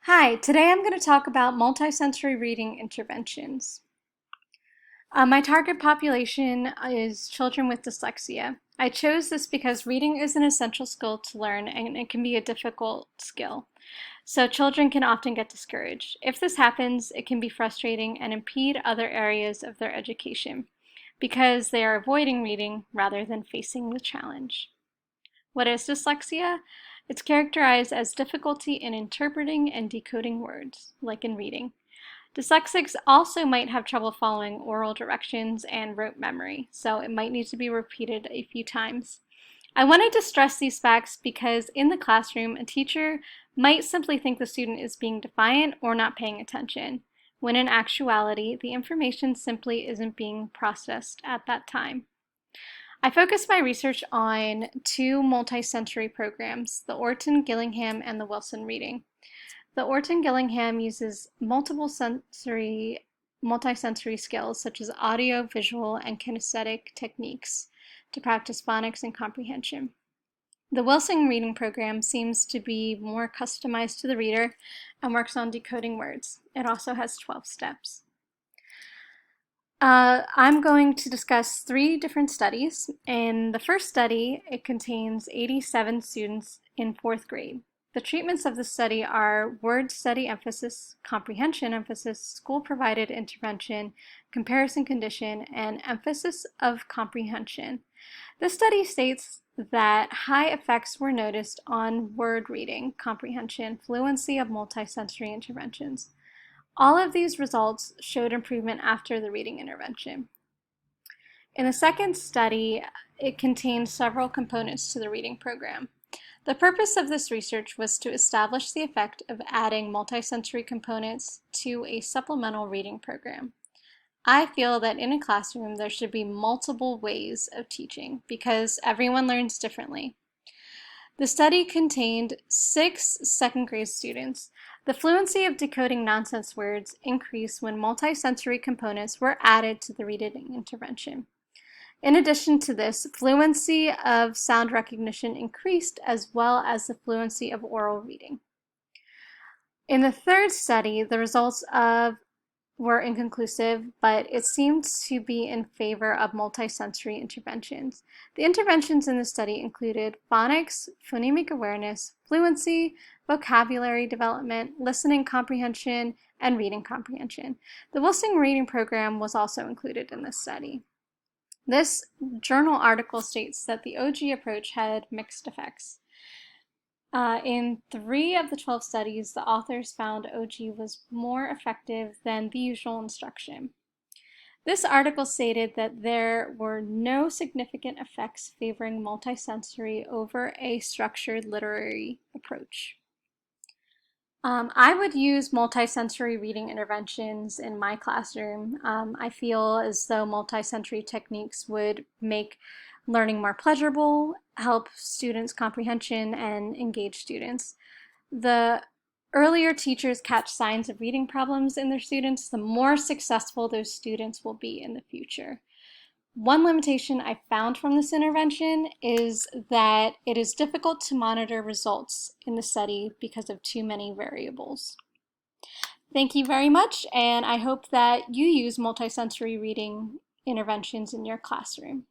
Hi, today I'm going to talk about multisensory reading interventions. My target population is children with dyslexia. I chose this because reading is an essential skill to learn and it can be a difficult skill. So children can often get discouraged. If this happens, it can be frustrating and impede other areas of their education because they are avoiding reading rather than facing the challenge. What is dyslexia? It's characterized as difficulty in interpreting and decoding words, like in reading. Dyslexics also might have trouble following oral directions and rote memory, so it might need to be repeated a few times. I wanted to stress these facts because in the classroom, a teacher might simply think the student is being defiant or not paying attention, when in actuality, the information simply isn't being processed at that time. I focused my research on two multisensory programs, the Orton-Gillingham and the Wilson Reading. The Orton-Gillingham uses multisensory skills such as audio, visual, and kinesthetic techniques to practice phonics and comprehension. The Wilson Reading program seems to be more customized to the reader and works on decoding words. It also has 12 steps. I'm going to discuss three different studies. In the first study, it contains 87 students in fourth grade. The treatments of the study are word study emphasis, comprehension emphasis, school-provided intervention, comparison condition, and emphasis of comprehension. This study states that high effects were noticed on word reading, comprehension, fluency of multisensory interventions. All of these results showed improvement after the reading intervention. In the second study, it contained several components to the reading program. The purpose of this research was to establish the effect of adding multisensory components to a supplemental reading program. I feel that in a classroom there should be multiple ways of teaching because everyone learns differently. The study contained 6 second grade students. The fluency of decoding nonsense words increased when multisensory components were added to the reading intervention. In addition to this, fluency of sound recognition increased as well as the fluency of oral reading. In the third study, the results were inconclusive, but it seemed to be in favor of multisensory interventions. The interventions in the study included phonics, phonemic awareness, fluency, vocabulary development, listening comprehension, and reading comprehension. The Wilson Reading Program was also included in this study. This journal article states that the OG approach had mixed effects. In 3 of the 12 studies, the authors found OG was more effective than the usual instruction. This article stated that there were no significant effects favoring multisensory over a structured literary approach. I would use multisensory reading interventions in my classroom. I feel as though multisensory techniques would make learning more pleasurable, help students' comprehension, and engage students. The earlier teachers catch signs of reading problems in their students, the more successful those students will be in the future. One limitation I found from this intervention is that it is difficult to monitor results in the study because of too many variables. Thank you very much, and I hope that you use multisensory reading interventions in your classroom.